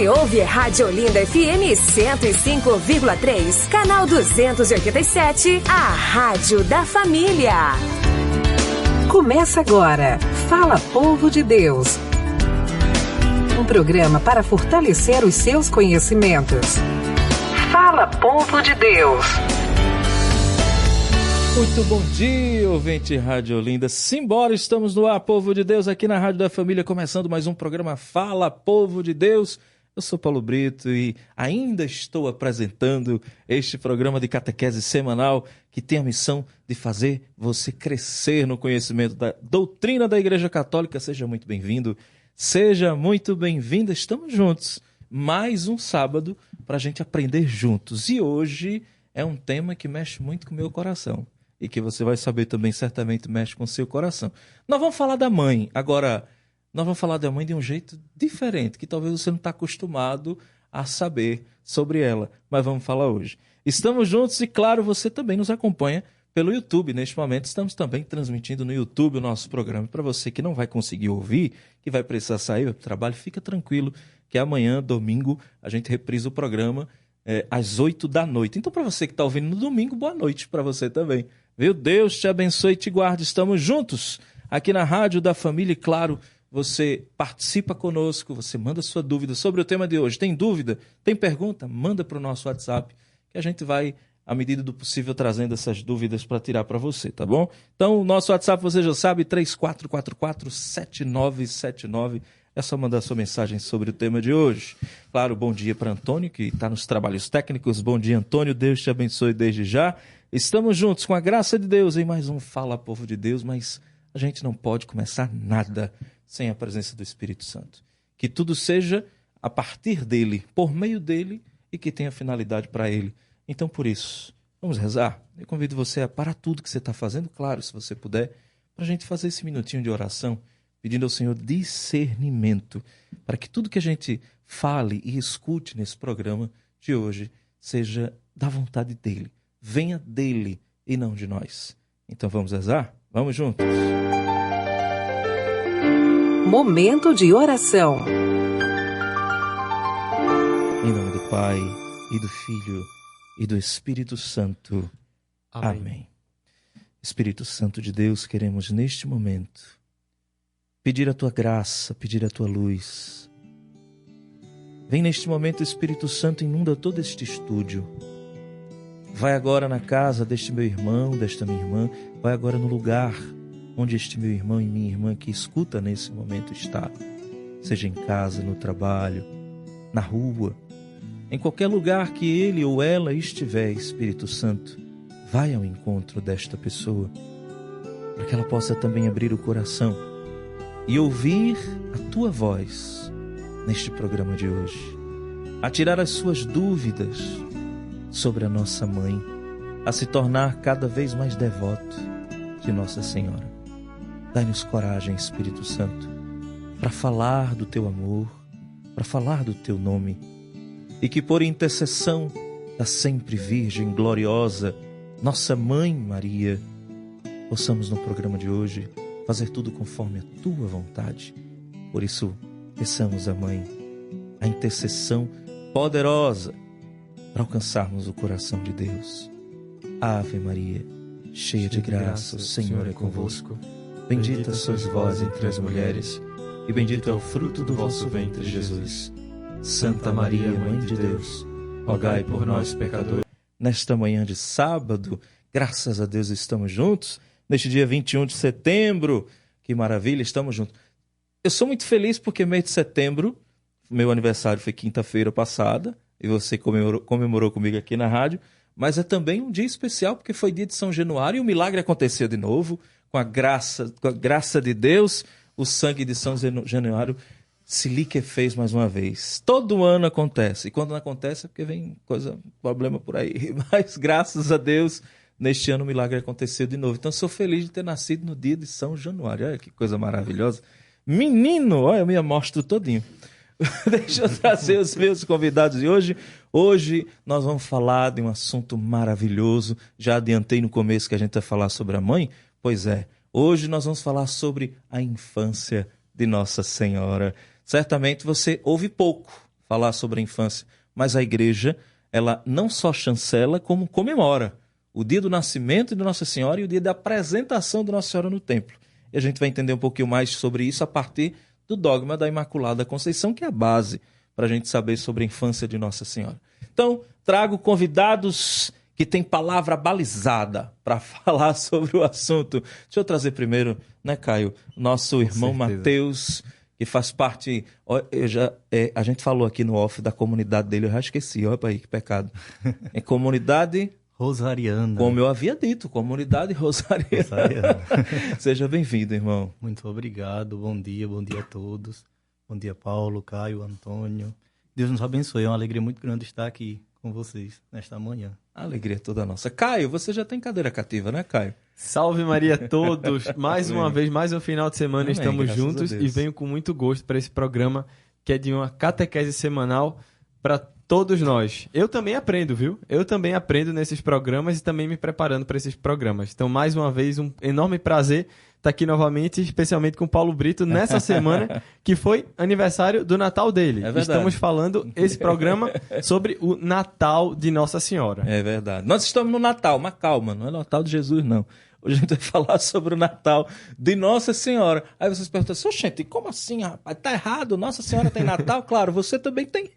você ouve Rádio Olinda FM 105,3, canal 287, a Rádio da Família. Começa agora, Fala Povo de Deus. Um programa para fortalecer os seus conhecimentos. Fala Povo de Deus. Muito bom dia, ouvinte Rádio Olinda. Simbora, estamos no ar, Povo de Deus, aqui na Rádio da Família, começando mais um programa Fala Povo de Deus. Eu sou Paulo Brito e ainda estou apresentando este programa de catequese semanal que tem a missão de fazer você crescer no conhecimento da doutrina da Igreja Católica. Seja muito bem-vindo, seja muito bem-vinda. Estamos juntos, mais um sábado para a gente aprender juntos. E hoje é um tema que mexe muito com o meu coração. E que você vai saber também, certamente mexe com o seu coração. Nós vamos falar da mãe. Agora, nós vamos falar da mãe de um jeito diferente, que talvez você não está acostumado a saber sobre ela. Mas vamos falar hoje. Estamos juntos e, claro, você também nos acompanha pelo YouTube. Neste momento, estamos também transmitindo no YouTube o nosso programa. Para você que não vai conseguir ouvir, que vai precisar sair para o trabalho, fica tranquilo que amanhã, domingo, a gente reprisa o programa às 8 da noite. Então, para você que está ouvindo no domingo, boa noite para você também. Viu? Deus te abençoe e te guarde. Estamos juntos aqui na Rádio da Família e, claro, você participa conosco, você manda sua dúvida sobre o tema de hoje. Tem dúvida? Tem pergunta? Manda para o nosso WhatsApp que a gente vai, à medida do possível, trazendo essas dúvidas para tirar para você, tá bom? Então, o nosso WhatsApp, você já sabe, 3444-7979. É só mandar sua mensagem sobre o tema de hoje. Claro, bom dia para Antônio, que está nos trabalhos técnicos. Bom dia, Antônio. Deus te abençoe desde já. Estamos juntos com a graça de Deus em mais um Fala Povo de Deus, mas a gente não pode começar nada sem a presença do Espírito Santo. Que tudo seja a partir dele, por meio dele e que tenha finalidade para ele. Então, por isso, vamos rezar? Eu convido você a parar tudo que você está fazendo, claro, se você puder, para a gente fazer esse minutinho de oração, pedindo ao Senhor discernimento, para que tudo que a gente fale e escute nesse programa de hoje seja da vontade dele. Venha dele e não de nós. Então vamos rezar? Vamos juntos. Momento de oração. Em nome do Pai, e do Filho, e do Espírito Santo. Amém. Espírito Santo de Deus, queremos neste momento pedir a Tua graça, pedir a Tua luz. Vem neste momento, Espírito Santo, inunda todo este estúdio. Vai agora na casa deste meu irmão, desta minha irmã. Vai agora no lugar onde este meu irmão e minha irmã que escuta nesse momento está. Seja em casa, no trabalho, na rua, em qualquer lugar que ele ou ela estiver, Espírito Santo, vai ao encontro desta pessoa, para que ela possa também abrir o coração e ouvir a Tua voz neste programa de hoje. A tirar as suas dúvidas sobre a nossa mãe, a se tornar cada vez mais devoto de Nossa Senhora. Dai-nos coragem, Espírito Santo, para falar do Teu amor, para falar do Teu nome, e que por intercessão da sempre Virgem gloriosa, nossa Mãe Maria, possamos no programa de hoje fazer tudo conforme a Tua vontade. Por isso, peçamos à Mãe a intercessão poderosa para alcançarmos o coração de Deus. Ave Maria, cheia de graça, o Senhor é convosco. Bendita sois vós entre as mulheres, e bendito é o fruto do vosso ventre, Jesus. Santa Maria, Mãe de Deus, rogai por nós, pecadores. Nesta manhã de sábado, graças a Deus estamos juntos. Neste dia 21 de setembro, que maravilha, estamos juntos. Eu sou muito feliz porque mês de setembro, meu aniversário foi quinta-feira passada, e você comemorou comigo aqui na rádio, mas é também um dia especial, porque foi dia de São Januário e o milagre aconteceu de novo, com a graça de Deus, o sangue de São Januário se liquefez mais uma vez. Todo ano acontece, e quando não acontece é porque vem problema por aí, mas graças a Deus, neste ano o milagre aconteceu de novo. Então sou feliz de ter nascido no dia de São Januário, olha que coisa maravilhosa. Menino, olha, eu me amostro todinho. Deixa eu trazer os meus convidados de hoje. Hoje nós vamos falar de um assunto maravilhoso. Já adiantei no começo que a gente vai falar sobre a mãe. Pois é, hoje nós vamos falar sobre a infância de Nossa Senhora. Certamente você ouve pouco falar sobre a infância, mas a igreja, ela não só chancela, como comemora o dia do nascimento de Nossa Senhora e o dia da apresentação de Nossa Senhora no templo. E a gente vai entender um pouquinho mais sobre isso a partir do dogma da Imaculada Conceição, que é a base para a gente saber sobre a infância de Nossa Senhora. Então, trago convidados que têm palavra balizada para falar sobre o assunto. Deixa eu trazer primeiro, né, Caio, nosso irmão Mateus, que faz parte... a gente falou aqui no off da comunidade dele, eu já esqueci, olha aí que pecado. É comunidade... Rosariana. Como eu havia dito, comunidade rosariana. Seja bem-vindo, irmão. Muito obrigado, bom dia a todos. Bom dia, Paulo, Caio, Antônio. Deus nos abençoe, é uma alegria muito grande estar aqui com vocês nesta manhã. A alegria é toda nossa. Caio, você já tem cadeira cativa, né, Caio? Salve Maria a todos! Mais uma vez, mais um final de semana, Amém, estamos juntos e venho com muito gosto para esse programa que é de uma catequese semanal para todos nós. Eu também aprendo, viu? Eu também aprendo nesses programas e também me preparando para esses programas. Então, mais uma vez, um enorme prazer estar aqui novamente, especialmente com o Paulo Brito, nessa semana que foi aniversário do Natal dele. É verdade. Estamos falando esse programa sobre o Natal de Nossa Senhora. É verdade. Nós estamos no Natal, mas calma, não é Natal de Jesus, não. Hoje a gente vai falar sobre o Natal de Nossa Senhora. Aí vocês perguntam assim, gente, como assim, rapaz? Tá errado, Nossa Senhora tem Natal? Claro, você também tem.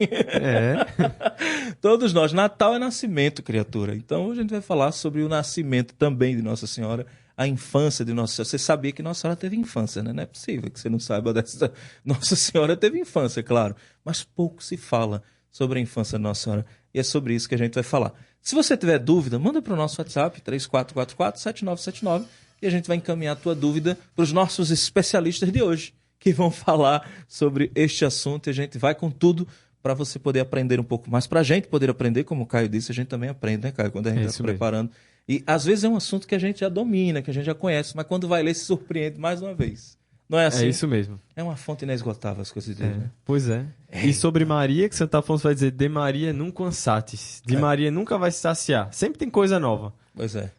Todos nós. Natal é nascimento, criatura. Então hoje a gente vai falar sobre o nascimento também de Nossa Senhora, a infância de Nossa Senhora. Você sabia que Nossa Senhora teve infância, né? Não é possível que você não saiba dessa. Nossa Senhora teve infância, claro. Mas pouco se fala sobre a infância de Nossa Senhora. E é sobre isso que a gente vai falar. Se você tiver dúvida, manda para o nosso WhatsApp, 3444-7979, e a gente vai encaminhar a tua dúvida para os nossos especialistas de hoje, que vão falar sobre este assunto, e a gente vai com tudo para você poder aprender um pouco mais. Para a gente poder aprender, como o Caio disse, a gente também aprende, né, Caio? Quando a gente está preparando. E às vezes é um assunto que a gente já domina, que a gente já conhece, mas quando vai ler se surpreende mais uma vez. Não é assim? É isso mesmo. É uma fonte inesgotável as coisas de Deus, né? Pois é. E sobre Maria, que Santo Afonso vai dizer, de Maria nunca satis. De Maria nunca vai se saciar. Sempre tem coisa nova. Pois é.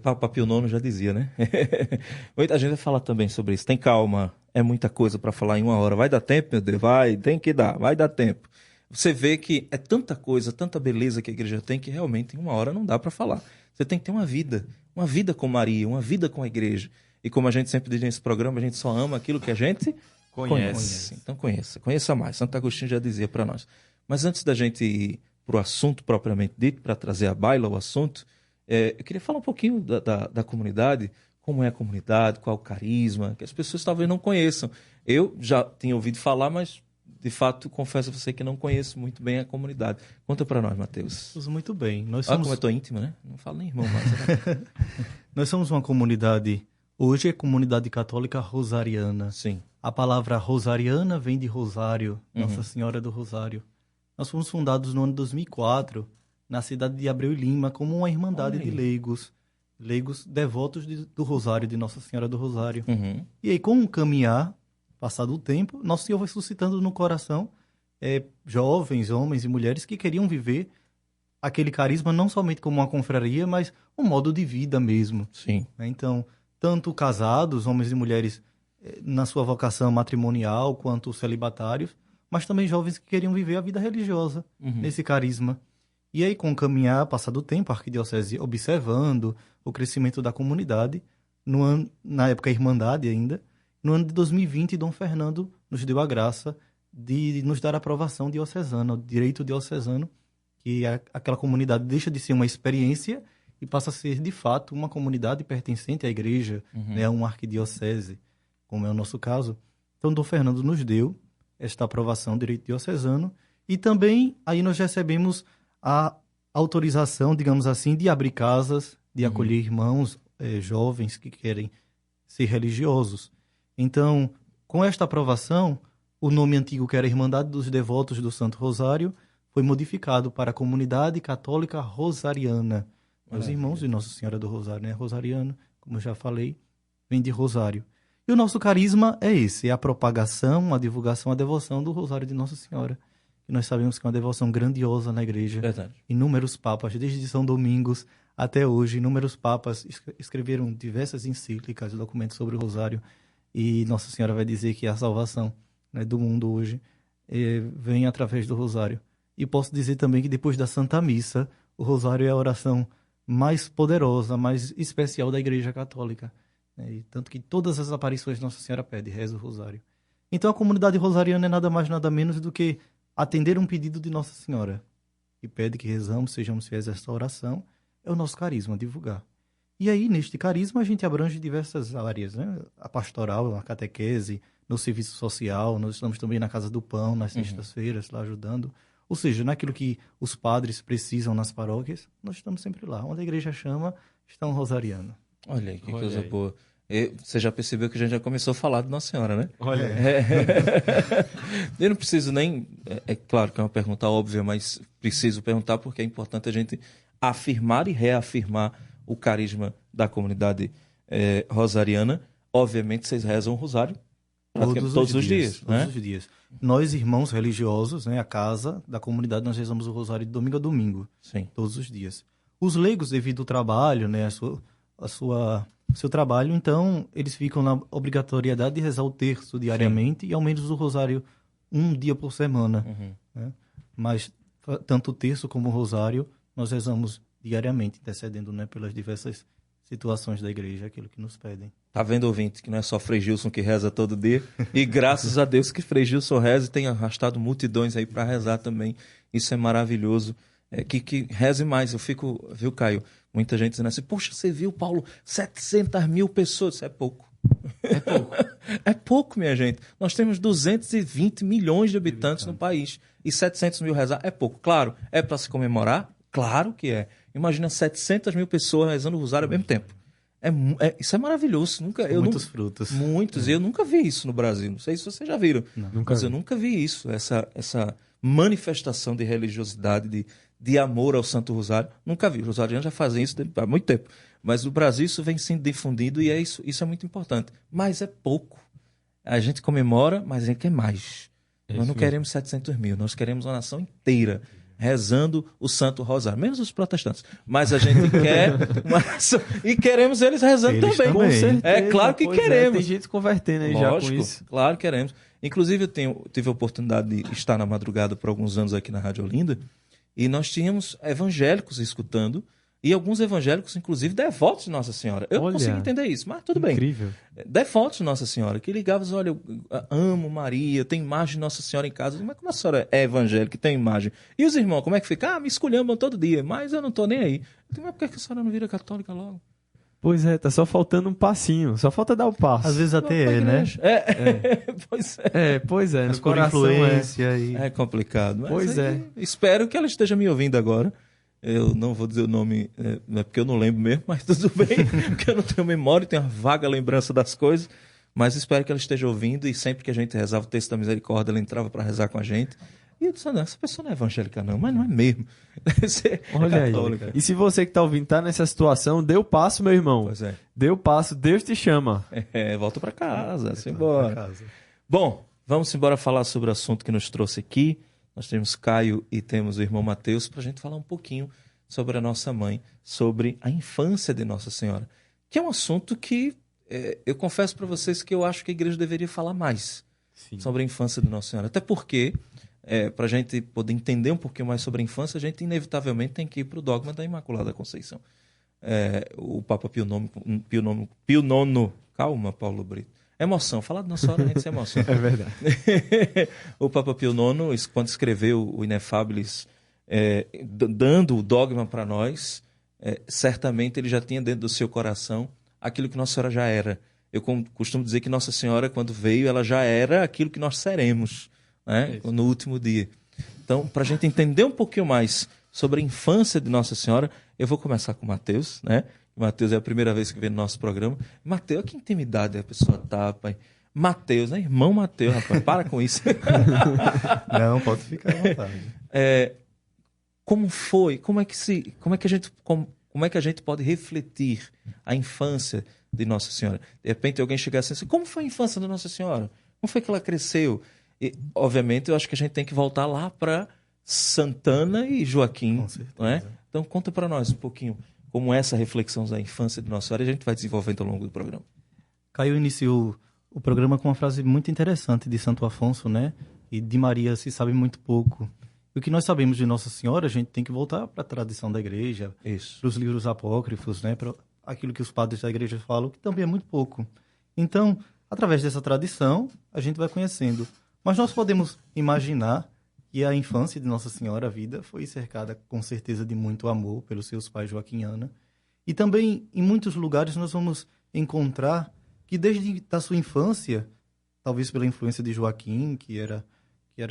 Papa Pio IX já dizia, né? Muita gente vai falar também sobre isso. Tem calma, é muita coisa para falar em uma hora. Vai dar tempo, meu Deus? Vai, tem que dar, vai dar tempo. Você vê que é tanta coisa, tanta beleza que a igreja tem, que realmente em uma hora não dá para falar. Você tem que ter uma vida com Maria, uma vida com a igreja. E como a gente sempre diz nesse programa, a gente só ama aquilo que a gente conhece. Então conheça mais. Santo Agostinho já dizia para nós. Mas antes da gente ir para o assunto propriamente dito, para trazer à baila o assunto, eu queria falar um pouquinho da comunidade, como é a comunidade, qual é o carisma, que as pessoas talvez não conheçam. Eu já tinha ouvido falar, mas de fato confesso a você que não conheço muito bem a comunidade. Conta para nós, Mateus. Muito bem. Nós como eu tô íntimo, né? Não falo nem irmão mais. Né? Nós somos uma comunidade... Hoje é comunidade católica rosariana. Sim. A palavra rosariana vem de Rosário, Nossa Senhora do Rosário. Nós fomos fundados no ano de 2004, na cidade de Abreu e Lima, como uma irmandade de leigos devotos do Rosário, de Nossa Senhora do Rosário. Uhum. E aí, com o caminhar, passado o tempo, Nosso Senhor vai suscitando no coração jovens, homens e mulheres que queriam viver aquele carisma não somente como uma confraria, mas um modo de vida mesmo. Sim. Então... tanto casados, homens e mulheres, na sua vocação matrimonial, quanto celibatários, mas também jovens que queriam viver a vida religiosa nesse carisma. E aí, com o caminhar, passado o tempo, a arquidiocese observando o crescimento da comunidade, na época a Irmandade ainda, no ano de 2020, Dom Fernando nos deu a graça de nos dar a aprovação diocesana, o direito diocesano, que aquela comunidade deixa de ser uma experiência e passa a ser, de fato, uma comunidade pertencente à igreja, a uma arquidiocese, como é o nosso caso. Então, Dom Fernando nos deu esta aprovação do direito diocesano e também aí nós recebemos a autorização, digamos assim, de abrir casas, de acolher irmãos jovens que querem ser religiosos. Então, com esta aprovação, o nome antigo, que era Irmandade dos Devotos do Santo Rosário, foi modificado para a Comunidade Católica Rosariana. Os irmãos de Nossa Senhora do Rosário, né? Rosariano, como eu já falei, vem de Rosário. E o nosso carisma é esse, é a propagação, a divulgação, a devoção do Rosário de Nossa Senhora. E nós sabemos que é uma devoção grandiosa na igreja. Verdade. Inúmeros papas, desde São Domingos até hoje, inúmeros papas escreveram diversas encíclicas, documentos sobre o Rosário. E Nossa Senhora vai dizer que é a salvação, né, do mundo hoje. vem através do rosário. E posso dizer também que depois da Santa Missa, o rosário é a oração mais poderosa, mais especial da Igreja Católica. E tanto que todas as aparições Nossa Senhora pede, reza o rosário. Então a comunidade rosariana é nada mais, nada menos do que atender um pedido de Nossa Senhora, que pede que rezamos, sejamos fiéis a esta oração. É o nosso carisma, divulgar. E aí, neste carisma, a gente abrange diversas áreas, né? A pastoral, a catequese, no serviço social, nós estamos também na Casa do Pão, nas sextas-feiras, lá ajudando. Ou seja, naquilo que os padres precisam nas paróquias, nós estamos sempre lá. Onde a igreja chama, está um rosariano. Olha aí, que coisa boa. Você já percebeu que a gente já começou a falar de Nossa Senhora, né? Olha. Eu não preciso nem... É claro que é uma pergunta óbvia, mas preciso perguntar porque é importante a gente afirmar e reafirmar o carisma da comunidade rosariana. Obviamente, vocês rezam o rosário todos os dias. Todos os dias. Nós, irmãos religiosos, né, a casa da comunidade, nós rezamos o rosário de domingo a domingo. Sim. Todos os dias. Os leigos, devido ao trabalho, né, seu trabalho, então, eles ficam na obrigatoriedade de rezar o terço diariamente. Sim. E ao menos o rosário um dia por semana. Né? Mas tanto o terço como o rosário nós rezamos diariamente, intercedendo, né, pelas diversas situações da igreja, aquilo que nos pedem. Tá vendo, ouvinte, que não é só Frei Gilson que reza todo dia, e graças a Deus que Frei Gilson reza e tem arrastado multidões aí para rezar também. Isso é maravilhoso. Que reze mais. Eu fico, viu, Caio? Muita gente dizendo assim, poxa, você viu, Paulo, 700 mil pessoas. Isso é pouco. É pouco. É pouco, minha gente. Nós temos 220 milhões de habitantes no país e 700 mil rezar é pouco. Claro, é para se comemorar? Claro que é. Imagina 700 mil pessoas rezando o rosário ao mesmo tempo. Isso é maravilhoso. Frutos. Muitos. E eu nunca vi isso no Brasil. Não sei se vocês já viram. Mas eu nunca vi isso. Essa manifestação de religiosidade, de amor ao Santo Rosário. Nunca vi. Os rosarianos já fazem isso há muito tempo. Mas no Brasil isso vem sendo difundido e isso é muito importante. Mas é pouco. A gente comemora, mas a gente quer mais. Nós não queremos 700 mil. Nós queremos uma nação inteira rezando o Santo Rosário, menos os protestantes, mas a gente quer e queremos eles rezando também. Com certeza, é claro que queremos. Tem gente se convertendo aí. Lógico, já com isso. Claro que queremos. Inclusive eu tive a oportunidade de estar na madrugada por alguns anos aqui na Rádio Olinda e nós tínhamos evangélicos escutando e alguns evangélicos, inclusive, devotos de Nossa Senhora. Eu não consegui entender isso, mas tudo bem. Incrível. Devotos de Nossa Senhora, que ligavam e diziam, olha, eu amo Maria, tem imagem de Nossa Senhora em casa. Mas como a senhora é evangélica e tem imagem? E os irmãos, como é que fica? Me esculhambam todo dia, mas eu não estou nem aí. Eu digo, mas por que a senhora não vira católica logo? Pois é, tá só faltando um passinho, só falta dar o passo. Às vezes até né? Pois é. No coração influência é complicado. Mas pois espero que ela esteja me ouvindo agora. Eu não vou dizer o nome, não é porque eu não lembro mesmo, mas tudo bem, porque eu não tenho memória, tenho uma vaga lembrança das coisas, mas espero que ela esteja ouvindo e sempre que a gente rezava o texto da misericórdia, ela entrava para rezar com a gente. E eu disse, não, essa pessoa não é evangélica não, mas não é mesmo. Olha aí. E se você que está ouvindo está nessa situação, dê o passo, meu irmão. Pois é. Dê o passo, Deus te chama. Volta para casa, se embora. Bom, vamos embora falar sobre o assunto que nos trouxe aqui. Nós temos Caio e temos o irmão Mateus para a gente falar um pouquinho sobre a nossa mãe, sobre a infância de Nossa Senhora, que é um assunto que eu confesso para vocês que eu acho que a igreja deveria falar mais sobre a infância de Nossa Senhora. Até porque, para a gente poder entender um pouquinho mais sobre a infância, a gente inevitavelmente tem que ir para o dogma da Imaculada Conceição. O Papa Pio IX, calma, Paulo Brito. Emoção, falar de Nossa Senhora a gente se emociona. É verdade. O Papa Pio IX, quando escreveu o Inefabilis, dando o dogma para nós, certamente ele já tinha dentro do seu coração aquilo que Nossa Senhora já era. Eu costumo dizer que Nossa Senhora, quando veio, ela já era aquilo que nós seremos, né? No último dia. Então, para a gente entender um pouquinho mais sobre a infância de Nossa Senhora, eu vou começar com o Mateus, né? Mateus é a primeira vez que vem no nosso programa. Mateus, que intimidade a pessoa tá, pai. Mateus, né? Irmão Mateus, rapaz, para com isso. Não, pode ficar à vontade. Como foi? Como é que a gente pode refletir a infância de Nossa Senhora? De repente alguém chegar assim, como foi a infância da Nossa Senhora? Como foi que ela cresceu? E, obviamente, eu acho que a gente tem que voltar lá para Santana e Joaquim. Com certeza. Não é? Então, conta para nós um pouquinho como essa reflexão da infância de Nossa Senhora a gente vai desenvolvendo ao longo do programa. Caio iniciou o programa com uma frase muito interessante de Santo Afonso, né? E de Maria se sabe muito pouco. E o que nós sabemos de Nossa Senhora, a gente tem que voltar para a tradição da igreja, para os livros apócrifos, né? Para aquilo que os padres da igreja falam, que também é muito pouco. Então, através dessa tradição, a gente vai conhecendo. Mas nós podemos imaginar que a infância de Nossa Senhora, a vida, foi cercada com certeza de muito amor pelos seus pais Joaquim e Ana. E também, em muitos lugares, nós vamos encontrar que desde a sua infância, talvez pela influência de Joaquim, que era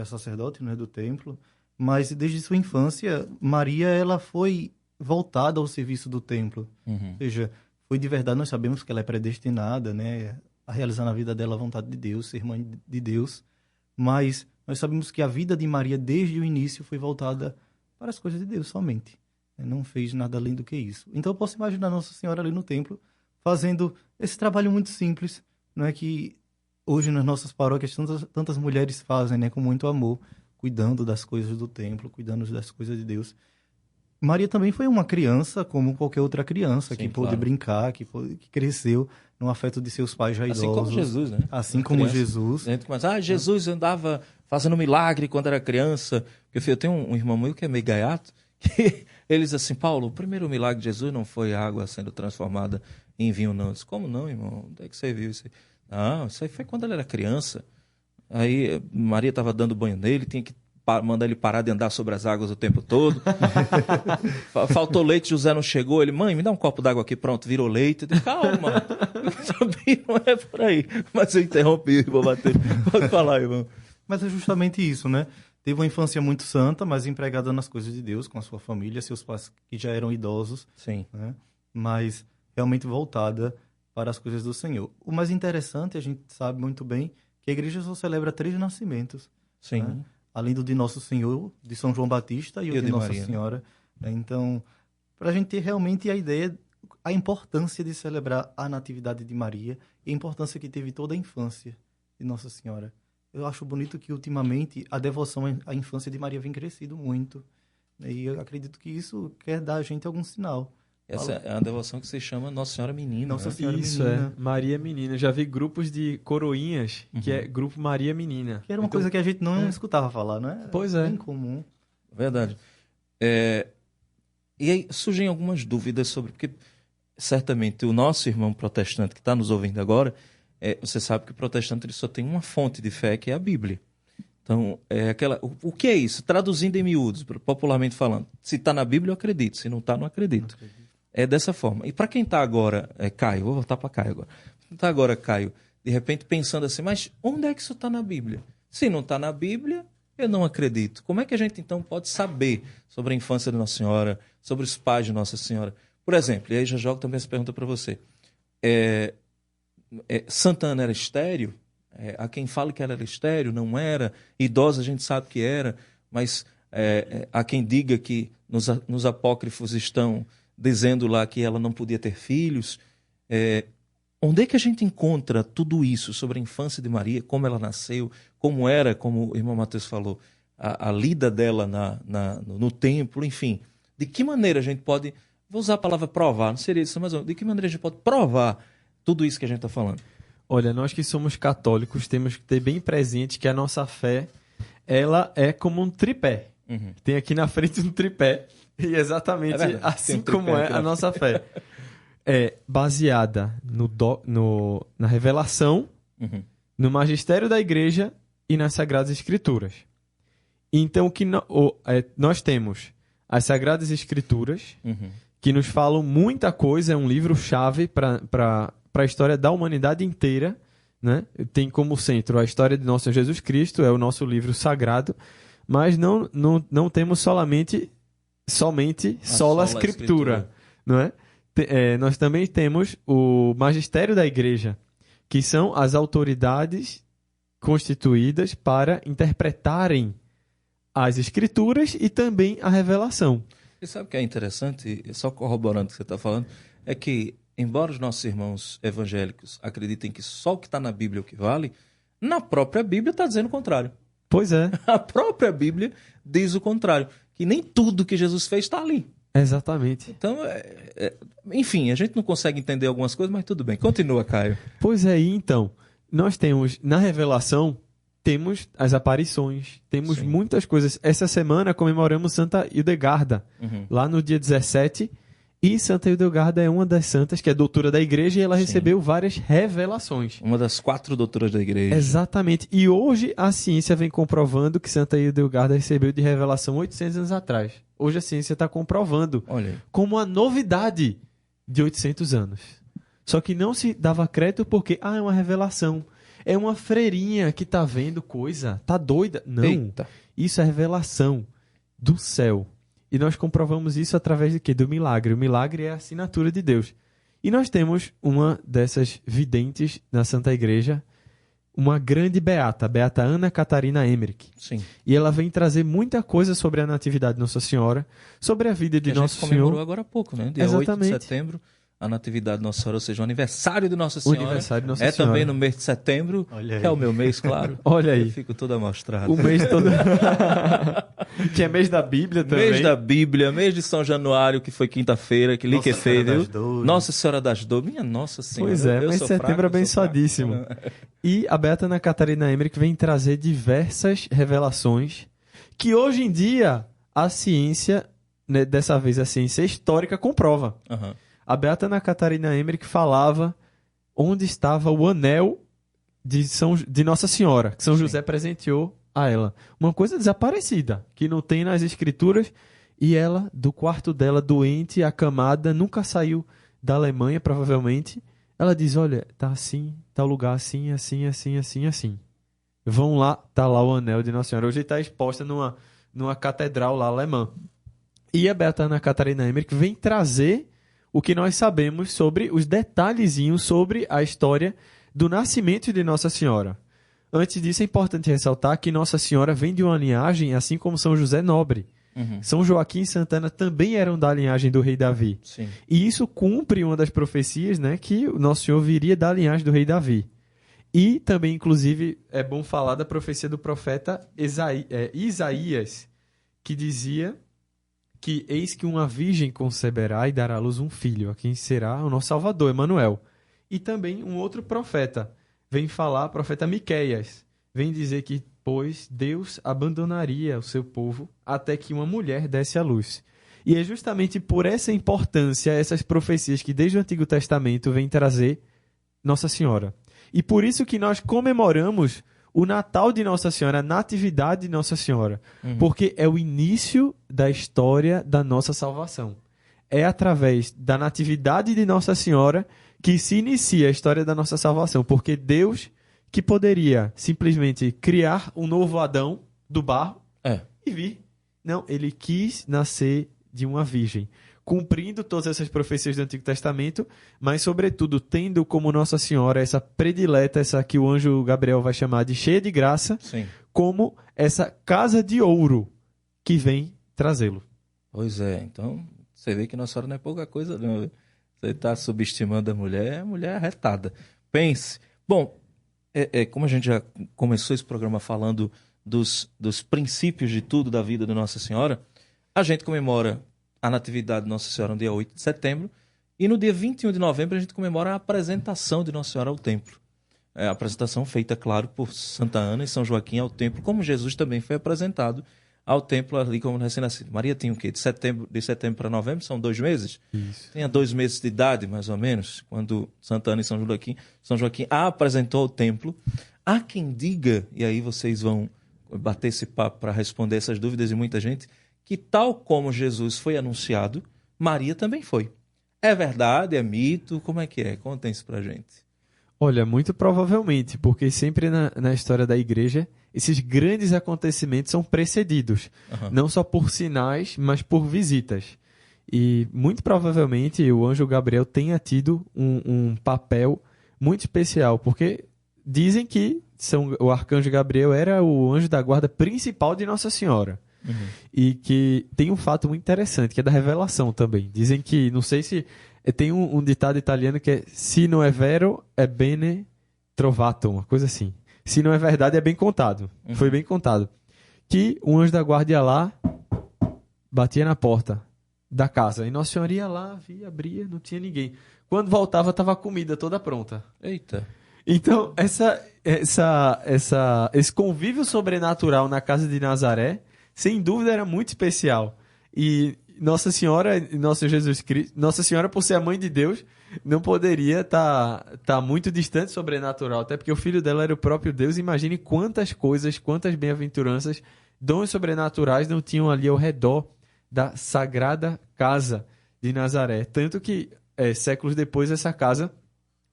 sacerdote, né, do templo, mas desde sua infância, Maria ela foi voltada ao serviço do templo. Ou seja, foi de verdade, nós sabemos que ela é predestinada, né, a realizar na vida dela a vontade de Deus, ser mãe de Deus, mas nós sabemos que a vida de Maria, desde o início, foi voltada para as coisas de Deus somente. Não fez nada além do que isso. Então eu posso imaginar Nossa Senhora ali no templo, fazendo esse trabalho muito simples, não é, que hoje nas nossas paróquias tantas mulheres fazem, né, com muito amor, cuidando das coisas do templo, cuidando das coisas de Deus. Maria também foi uma criança, como qualquer outra criança, que pôde brincar, que cresceu no afeto de seus pais já idosos. Assim como Jesus, né? Assim como Jesus. A gente começa, Jesus andava fazendo milagre quando era criança. Eu tenho um irmão meu que é meio gaiato, que ele diz assim, Paulo, o primeiro milagre de Jesus não foi água sendo transformada em vinho, não. Eu disse, como não, irmão? Onde é que você viu isso aí? Não, isso aí foi quando ele era criança. Aí Maria estava dando banho nele, tinha que mandar ele parar de andar sobre as águas o tempo todo. Faltou leite, José não chegou. Ele, mãe, me dá um copo d'água aqui, pronto, virou leite. Eu disse, calma, também não é por aí. Mas eu interrompi, vou bater. Pode falar, irmão. Mas é justamente isso, né? Teve uma infância muito santa, mas empregada nas coisas de Deus, com a sua família, seus pais que já eram idosos. Sim. Né? Mas realmente voltada para as coisas do Senhor. O mais interessante, a gente sabe muito bem, que a igreja só celebra 3 nascimentos. Sim. Né? Além do de Nosso Senhor, de São João Batista e o de Nossa Maria, Senhora. Né? Então, para a gente ter realmente a ideia, a importância de celebrar a Natividade de Maria e a importância que teve toda a infância de Nossa Senhora. Eu acho bonito que, ultimamente, a devoção à infância de Maria vem crescido muito. E eu acredito que isso quer dar a gente algum sinal. Essa é uma devoção que se chama Nossa Senhora Menina. Nossa né? Senhora Isso, Menina. Maria Menina. Já vi grupos de coroinhas, que é grupo Maria Menina. Que era uma coisa que a gente não escutava falar, não é? Pois é. Bem comum. Verdade. E aí surgem algumas dúvidas sobre... Porque, certamente, o nosso irmão protestante que está nos ouvindo agora, você sabe que o protestante ele só tem uma fonte de fé, que é a Bíblia. Então, o que é isso? Traduzindo em miúdos, popularmente falando. Se está na Bíblia, eu acredito. Se não está, não acredito. É dessa forma. E para quem está agora, Caio, vou voltar para Caio agora. Quem está agora, Caio, de repente pensando assim, mas onde é que isso está na Bíblia? Se não está na Bíblia, eu não acredito. Como é que a gente então pode saber sobre a infância de Nossa Senhora, sobre os pais de Nossa Senhora? Por exemplo, e aí já jogo também essa pergunta para você. Santa Ana era estéril? Há quem fale que ela era estéril, não era. Idosa a gente sabe que era, mas há quem diga que nos apócrifos estão dizendo lá que ela não podia ter filhos. Onde é que a gente encontra tudo isso sobre a infância de Maria, como ela nasceu, como era, como o irmão Matheus falou, a lida dela no templo, enfim. De que maneira a gente pode, vou usar a palavra provar, não seria isso, mas de que maneira a gente pode provar tudo isso que a gente está falando? Olha, nós que somos católicos temos que ter bem presente que a nossa fé, ela é como um tripé. Tem aqui na frente um tripé, e exatamente assim como é a nossa fé. É baseada na revelação, no magistério da igreja e nas Sagradas Escrituras. Então, nós temos as Sagradas Escrituras, que nos falam muita coisa, é um livro-chave para a história da humanidade inteira, né? Tem como centro a história de nosso Jesus Cristo, é o nosso livro sagrado, mas não temos somente sola Escritura, não é? Nós também temos o magistério da igreja, que são as autoridades constituídas para interpretarem as escrituras e também a revelação. E sabe o que é interessante, só corroborando o que você está falando, é que, embora os nossos irmãos evangélicos acreditem que só o que está na Bíblia é o que vale, na própria Bíblia está dizendo o contrário. Pois é. A própria Bíblia diz o contrário, que nem tudo que Jesus fez está ali. Exatamente. Então, enfim, a gente não consegue entender algumas coisas, mas tudo bem. Continua, Caio. Pois é, então, nós temos na revelação temos as aparições, temos muitas coisas. Essa semana comemoramos Santa Hildegarda, lá no dia 17. E Santa Hildegarda é uma das santas que é doutora da igreja e ela recebeu várias revelações. Uma das 4 doutoras da igreja. Exatamente. E hoje a ciência vem comprovando que Santa Hildegarda recebeu de revelação 800 anos atrás. Hoje a ciência está comprovando como uma novidade de 800 anos. Só que não se dava crédito porque, é uma revelação. É uma freirinha que tá vendo coisa. Tá doida? Não. Eita. Isso é revelação do céu. E nós comprovamos isso através de quê? Do milagre. O milagre é a assinatura de Deus. E nós temos uma dessas videntes na Santa Igreja, uma grande beata, a beata Ana Catarina Emmerich. Sim. E ela vem trazer muita coisa sobre a Natividade de Nossa Senhora, sobre a vida de Nosso Senhor. A gente comemorou agora há pouco, né? Dia 8 de setembro. A Natividade de Nossa Senhora, ou seja, o aniversário de Nossa Senhora. O aniversário de Nossa Senhora. Também no mês de setembro, que é o meu mês, claro. Olha aí. Eu fico todo amostrado. O mês todo. Que é mês da Bíblia também. Mês da Bíblia, mês de São Januário, que foi quinta-feira, que Lique fez, viu? Nossa Senhora das Dores. Minha Nossa Senhora. Pois é, mês de setembro é abençoadíssimo. E a beata Ana Catarina Emmerich vem trazer diversas revelações que hoje em dia a ciência, né, dessa vez a ciência histórica, comprova. A beata Ana Catarina Emmerich falava onde estava o anel de Nossa Senhora, que São José presenteou a ela. Uma coisa desaparecida, que não tem nas escrituras, e ela, do quarto dela, doente, acamada, nunca saiu da Alemanha, provavelmente. Ela diz, olha, tá assim, tá o lugar assim, assim, assim, assim, assim. Vão lá, tá lá o anel de Nossa Senhora. Hoje está exposta numa catedral lá alemã. E a beata Ana Catarina Emmerich vem trazer o que nós sabemos sobre os detalhezinhos sobre a história do nascimento de Nossa Senhora. Antes disso, é importante ressaltar que Nossa Senhora vem de uma linhagem, assim como São José Nobre. São Joaquim e Santana também eram da linhagem do rei Davi. Sim. E isso cumpre uma das profecias, né, que o Nosso Senhor viria da linhagem do rei Davi. E também, inclusive, é bom falar da profecia do profeta Isaías, que dizia que eis que uma virgem conceberá e dará à luz um filho, a quem será o nosso Salvador, Emanuel. E também um outro profeta vem falar, profeta Miqueias, vem dizer que, pois, Deus abandonaria o seu povo até que uma mulher desse à luz. E é justamente por essa importância, essas profecias que desde o Antigo Testamento vêm trazer Nossa Senhora. E por isso que nós comemoramos o Natal de Nossa Senhora, a Natividade de Nossa Senhora, porque é o início da história da nossa salvação. É através da Natividade de Nossa Senhora que se inicia a história da nossa salvação, porque Deus, que poderia simplesmente criar um novo Adão do barro e vir. Não, ele quis nascer de uma virgem, cumprindo todas essas profecias do Antigo Testamento, mas, sobretudo, tendo como Nossa Senhora essa predileta, essa que o anjo Gabriel vai chamar de cheia de graça, como essa casa de ouro que vem trazê-lo. Pois é, então você vê que Nossa Senhora não é pouca coisa, não. Você está subestimando a mulher arretada. Pense. Bom, como a gente já começou esse programa falando dos princípios de tudo da vida de Nossa Senhora, a gente comemora a Natividade de Nossa Senhora no dia 8 de setembro e no dia 21 de novembro a gente comemora a apresentação de Nossa Senhora ao templo. A apresentação feita, claro, por Santa Ana e São Joaquim ao templo, como Jesus também foi apresentado ao templo ali como recém-nascido. Maria tinha o quê? De setembro para novembro, são 2 meses? Isso. Tinha 2 meses de idade, mais ou menos, quando Santa Ana e São Joaquim a apresentou ao templo. Há quem diga, e aí vocês vão bater esse papo para responder essas dúvidas de muita gente, que tal como Jesus foi anunciado, Maria também foi. É verdade? É mito? Como é que é? Contem isso pra gente. Olha, muito provavelmente, porque sempre na história da igreja, esses grandes acontecimentos são precedidos, não só por sinais, mas por visitas. E muito provavelmente o anjo Gabriel tenha tido um papel muito especial, porque dizem que o arcanjo Gabriel era o anjo da guarda principal de Nossa Senhora. E que tem um fato muito interessante, que é da revelação também. Dizem que, não sei se... Tem um ditado italiano que é se não é vero, é bene trovato, uma coisa assim. Se não é verdade, é bem contado. Foi bem contado. Que um anjo da guarda ia lá, batia na porta da casa. E Nossa Senhora ia lá, via, abria, não tinha ninguém. Quando voltava, estava a comida toda pronta. Eita! Então, esse convívio sobrenatural na casa de Nazaré, sem dúvida, era muito especial. E Nossa Senhora, nosso Jesus Cristo, Nossa Senhora, por ser a mãe de Deus, não poderia estar muito distante do sobrenatural, até porque o filho dela era o próprio Deus. Imagine quantas coisas, quantas bem-aventuranças, dons sobrenaturais não tinham ali ao redor da sagrada casa de Nazaré. Tanto que, séculos depois, essa casa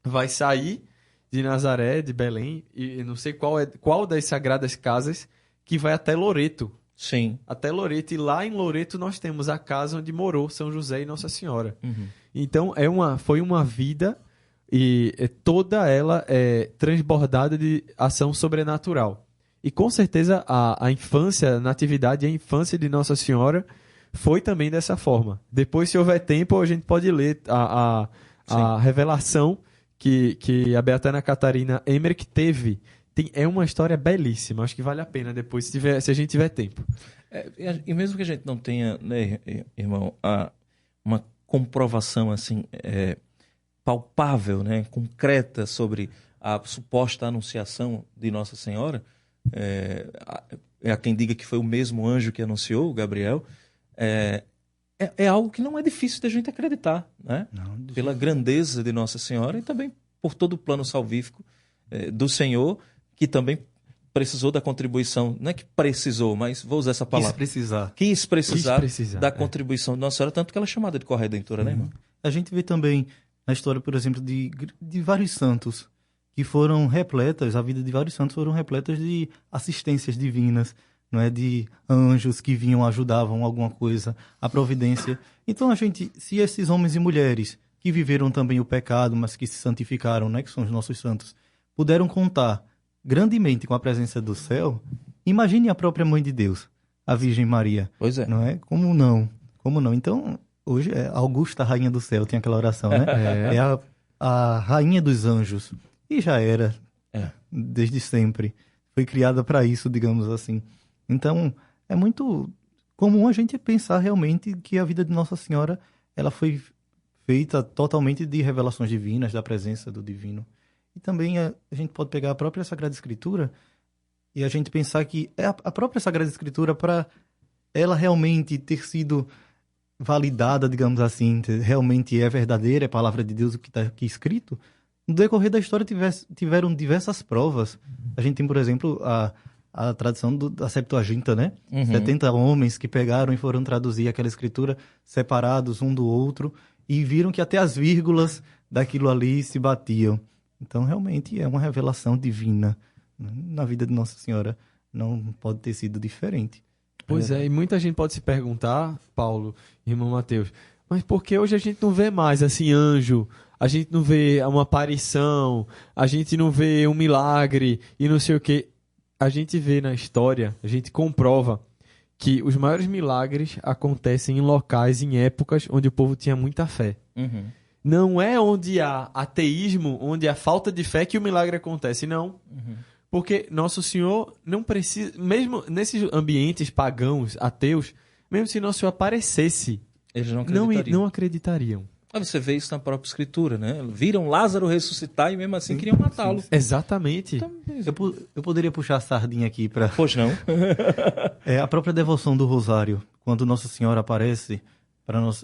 vai sair de Nazaré, de Belém, e não sei qual das sagradas casas, que vai até Loreto. Sim. Até Loreto. E lá em Loreto nós temos a casa onde morou São José e Nossa Senhora. Uhum. Então, foi uma vida, e toda ela transbordada de ação sobrenatural. E com certeza a infância, a natividade e a infância de Nossa Senhora foi também dessa forma. Depois, se houver tempo, a gente pode ler a revelação que a Beata Ana Catarina Emmerich teve. É uma história belíssima. Acho que vale a pena depois, se a gente tiver tempo. E mesmo que a gente não tenha, né, irmão, uma comprovação assim, palpável, né, concreta sobre a suposta anunciação de Nossa Senhora, há quem diga que foi o mesmo anjo que anunciou, o Gabriel, é algo que não é difícil de a gente acreditar, né? Não, pela grandeza de Nossa Senhora e também por todo o plano salvífico do Senhor, que também precisou da contribuição, não é que precisou, mas vou usar essa palavra. Quis precisar da contribuição de Nossa Senhora, tanto que ela é chamada de corredentora, né, irmão? A gente vê também na história, por exemplo, de vários santos que foram repletas, a vida de vários santos foram repletas de assistências divinas, não é, de anjos que vinham, ajudavam alguma coisa, a providência. Então, se esses homens e mulheres que viveram também o pecado, mas que se santificaram, né, que são os nossos santos, puderam contar grandemente com a presença do céu, imagine a própria Mãe de Deus, a Virgem Maria. Pois é. Não é? Como não? Então, hoje é Augusta, Rainha do Céu, tem aquela oração, né? É a Rainha dos Anjos. E já era, desde sempre. Foi criada para isso, digamos assim. Então, é muito comum a gente pensar realmente que a vida de Nossa Senhora ela foi feita totalmente de revelações divinas, da presença do divino. E também a gente pode pegar a própria Sagrada Escritura e a gente pensar que a própria Sagrada Escritura, para ela realmente ter sido validada, digamos assim, realmente é verdadeira, é a palavra de Deus o que está aqui escrito, no decorrer da história tiveram diversas provas. A gente tem, por exemplo, a tradição da Septuaginta, né? Uhum. 70 homens que pegaram e foram traduzir aquela escritura separados um do outro e viram que até as vírgulas daquilo ali se batiam. Então, realmente, é uma revelação divina. Na vida de Nossa Senhora não pode ter sido diferente. Pois e muita gente pode se perguntar, Paulo, irmão Mateus, mas por que hoje a gente não vê mais, assim, anjo? A gente não vê uma aparição, a gente não vê um milagre e não sei o quê. A gente vê na história, a gente comprova que os maiores milagres acontecem em locais, em épocas onde o povo tinha muita fé. Uhum. Não é onde há ateísmo, onde há falta de fé que o milagre acontece, não. Uhum. Porque Nosso Senhor não precisa... Mesmo nesses ambientes pagãos, ateus, mesmo se Nosso Senhor aparecesse, eles não acreditariam. Você vê isso na própria Escritura, né? Viram Lázaro ressuscitar e mesmo assim queriam matá-lo. Exatamente. Então, eu poderia puxar a sardinha aqui para... Pois não. A própria devoção do Rosário, quando Nossa Senhora aparece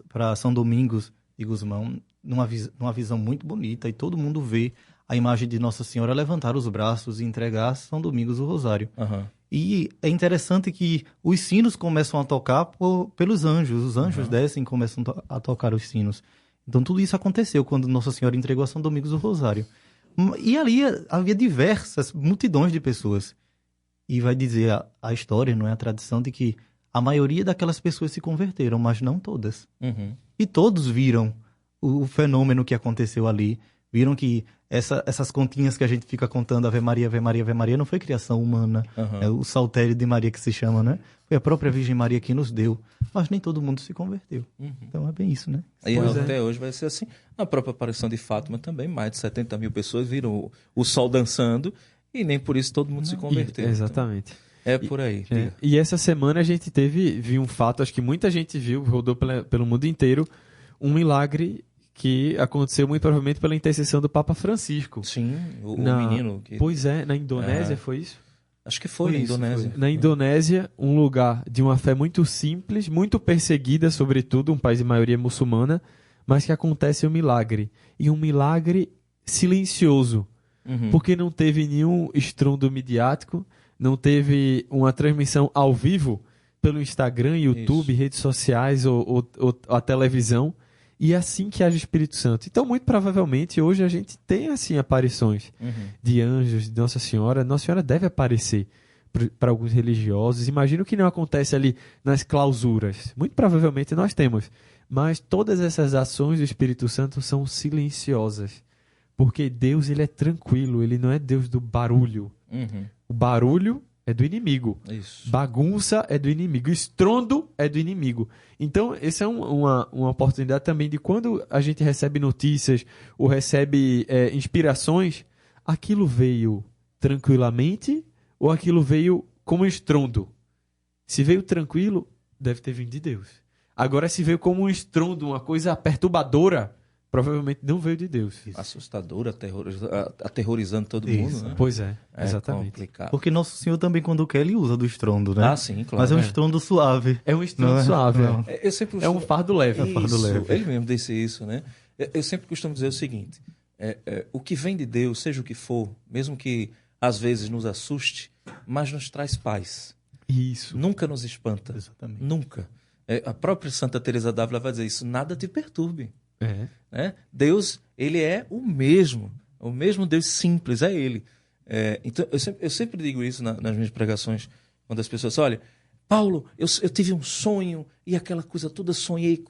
para São Domingos e Gusmão, numa visão muito bonita, e todo mundo vê a imagem de Nossa Senhora levantar os braços e entregar a São Domingos o Rosário. Uhum. E é interessante que os sinos começam a tocar pelos anjos. Os anjos descem e começam a tocar os sinos. Então, tudo isso aconteceu quando Nossa Senhora entregou a São Domingos o Rosário. E ali havia diversas multidões de pessoas. E vai dizer a história, não é a tradição, de que a maioria daquelas pessoas se converteram, mas não todas. Uhum. E todos viram o fenômeno que aconteceu ali. Viram que essas continhas que a gente fica contando, Ave Maria, Ave Maria, Ave Maria, não foi criação humana. Uhum. É o saltério de Maria que se chama, né? Foi a própria Virgem Maria que nos deu. Mas nem todo mundo se converteu. Uhum. Então é bem isso, né? E até hoje vai ser assim. Na própria aparição de Fátima também, mais de 70 mil pessoas viram o sol dançando e nem por isso todo mundo se converteu. Exatamente. Então, é por aí. E essa semana a gente viu um fato, acho que muita gente viu, rodou pelo mundo inteiro, um milagre que aconteceu muito provavelmente pela intercessão do Papa Francisco. Sim, o menino. Pois é, na Indonésia foi isso? Acho que foi na Indonésia. Na Indonésia, um lugar de uma fé muito simples, muito perseguida, sobretudo, um país de maioria muçulmana, mas que acontece um milagre. E um milagre silencioso, porque não teve nenhum estrondo midiático, não teve uma transmissão ao vivo pelo Instagram, YouTube, redes sociais ou a televisão. E é assim que age o Espírito Santo. Então, muito provavelmente, hoje a gente tem, assim, aparições de anjos, de Nossa Senhora. Nossa Senhora deve aparecer para alguns religiosos. Imagino que não acontece ali nas clausuras. Muito provavelmente nós temos. Mas todas essas ações do Espírito Santo são silenciosas. Porque Deus, ele é tranquilo. Ele não é Deus do barulho. O barulho é do inimigo. Isso. Bagunça é do inimigo. Estrondo é do inimigo. Então, essa é uma oportunidade também de quando a gente recebe notícias ou recebe inspirações, aquilo veio tranquilamente ou aquilo veio como estrondo? Se veio tranquilo, deve ter vindo de Deus. Agora, se veio como um estrondo, uma coisa perturbadora, provavelmente não veio de Deus. Assustadora, aterrorizando todo mundo, né? Pois é, exatamente. Complicado. Porque Nosso Senhor também, quando quer, ele usa do estrondo, né? Ah, sim, claro. Mas é um estrondo suave. É um estrondo suave. Não. É um fardo leve. É um fardo leve. Ele mesmo disse isso, né? Eu sempre costumo dizer o seguinte, o que vem de Deus, seja o que for, mesmo que às vezes nos assuste, mas nos traz paz. Isso. Nunca nos espanta. Exatamente. Nunca. A própria Santa Teresa d'Ávila vai dizer isso, nada te perturbe. Né? Deus, ele é o mesmo Deus simples, é ele. Então, eu sempre digo isso nas minhas pregações, quando as pessoas olham, Paulo, eu tive um sonho, e aquela coisa toda, sonhei,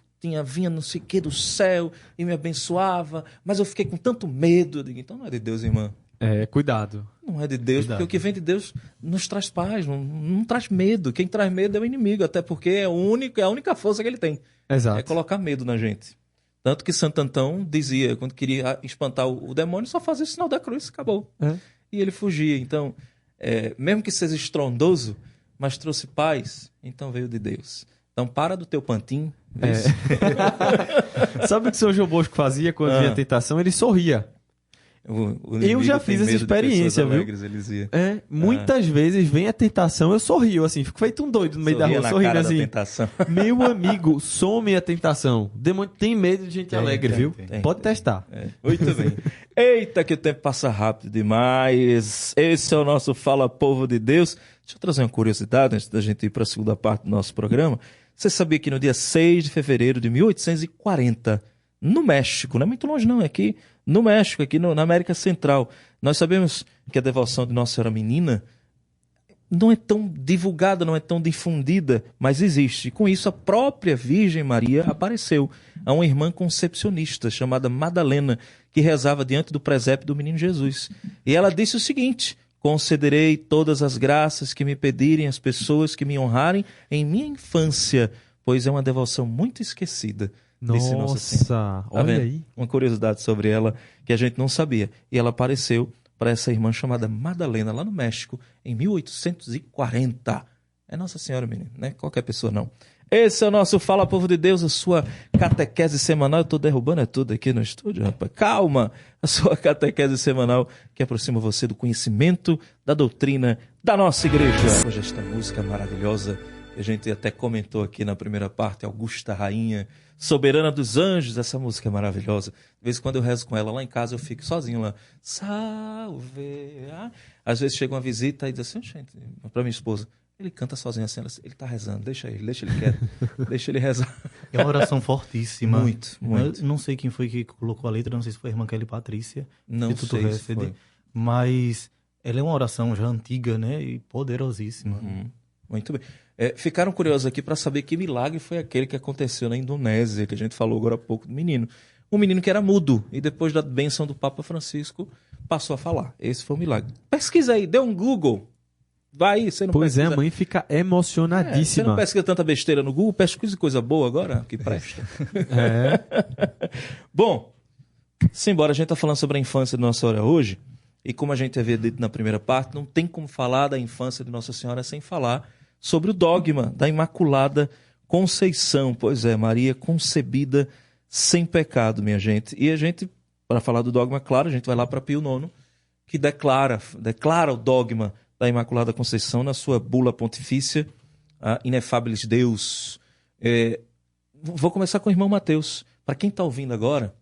vinha não sei o que do céu, e me abençoava, mas eu fiquei com tanto medo. Eu digo, então não é de Deus, irmã. Cuidado. Não é de Deus, porque o que vem de Deus nos traz paz, não traz medo. Quem traz medo é o inimigo, até porque é a única força que ele tem. Exato. É colocar medo na gente. Tanto que Santo Antão dizia, quando queria espantar o demônio, só fazia o sinal da cruz, acabou. E ele fugia. Então, mesmo que seja estrondoso, mas trouxe paz, então veio de Deus. Então, para do teu pantinho. Sabe o que o São João Bosco fazia quando vinha a tentação? Ele sorria. Eu já fiz essa experiência, viu? Alegres, muitas vezes vem a tentação, eu sorrio, assim, fico feito um doido no meio da rua, sorrindo assim. Meu amigo, some a tentação. O demônio tem medo de gente alegre, viu? Pode testar. Muito bem. Eita, que o tempo passa rápido demais. Esse é o nosso Fala Povo de Deus. Deixa eu trazer uma curiosidade antes da gente ir para a segunda parte do nosso programa. Você sabia que no dia 6 de fevereiro de 1840, no México, não é muito longe não, é aqui no México, aqui na América Central, nós sabemos que a devoção de Nossa Senhora Menina não é tão divulgada, não é tão difundida, mas existe. Com isso, a própria Virgem Maria apareceu a uma irmã concepcionista chamada Madalena, que rezava diante do presépio do Menino Jesus. E ela disse o seguinte: concederei todas as graças que me pedirem as pessoas que me honrarem em minha infância, pois é uma devoção muito esquecida. Nossa, olha aí. Uma curiosidade sobre ela que a gente não sabia. E ela apareceu para essa irmã chamada Madalena, lá no México, em 1840. É Nossa Senhora, menino, não é qualquer pessoa, não. Esse é o nosso Fala Povo de Deus, a sua catequese semanal. Eu estou derrubando tudo aqui no estúdio, rapaz. Calma! A sua catequese semanal que aproxima você do conhecimento, da doutrina da nossa igreja. Hoje esta música maravilhosa, que a gente até comentou aqui na primeira parte, Augusta Rainha, Soberana dos Anjos, essa música é maravilhosa. De vez em quando eu rezo com ela lá em casa, eu fico sozinho lá. Salve! Às vezes chega uma visita e diz assim, gente, para minha esposa, ele canta sozinho assim, ele está rezando, deixa ele quieto, deixa ele rezar. É uma oração fortíssima. Muito. Eu não sei quem foi que colocou a letra, não sei se foi a irmã Kelly Patrícia. Não sei se foi. Mas ela é uma oração já antiga, né, e poderosíssima. Muito bem. Ficaram curiosos aqui para saber que milagre foi aquele que aconteceu na Indonésia, que a gente falou agora há pouco do menino. Um menino que era mudo e depois da bênção do Papa Francisco passou a falar. Esse foi o milagre. Pesquisa aí, dê um Google. Vai aí, você não Pois pesquisa... a mãe fica emocionadíssima. Você não pesquisa tanta besteira no Google, pesquisa coisa boa agora, que presta. Bom, simbora, a gente está falando sobre a infância de Nossa Senhora hoje, e como a gente havia dito na primeira parte, não tem como falar da infância de Nossa Senhora sem falar sobre o dogma da Imaculada Conceição. Pois é, Maria concebida sem pecado, minha gente. E a gente, para falar do dogma, claro, a gente vai lá para Pio IX, que declara o dogma da Imaculada Conceição na sua bula pontifícia, a Inefabilis Deus. Vou começar com o irmão Mateus. Para quem está ouvindo agora,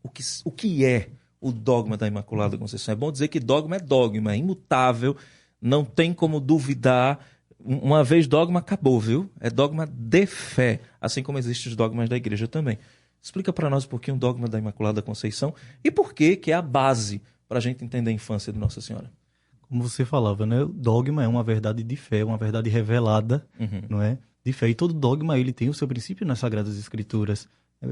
o que é o dogma da Imaculada Conceição? É bom dizer que dogma é imutável, não tem como duvidar. Uma vez dogma, acabou, viu? É dogma de fé, assim como existem os dogmas da igreja também. Explica para nós um pouquinho o dogma da Imaculada Conceição e por que é a base para a gente entender a infância de Nossa Senhora. Como você falava, né? O dogma é uma verdade de fé, uma verdade revelada, não é? De fé. E todo dogma ele tem o seu princípio nas Sagradas Escrituras.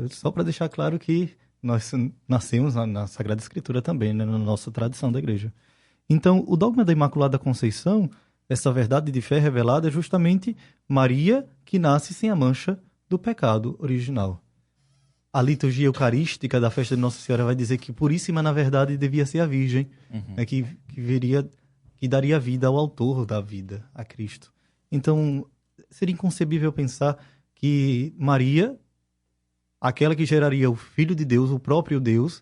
Só para deixar claro que nós nascemos na Sagrada Escritura também, né? Na nossa tradição da igreja. Então, o dogma da Imaculada Conceição, essa verdade de fé revelada, é justamente Maria que nasce sem a mancha do pecado original. A liturgia eucarística da festa de Nossa Senhora vai dizer que Puríssima, na verdade, devia ser a Virgem, né, que daria vida ao autor da vida, a Cristo. Então, seria inconcebível pensar que Maria, aquela que geraria o Filho de Deus, o próprio Deus,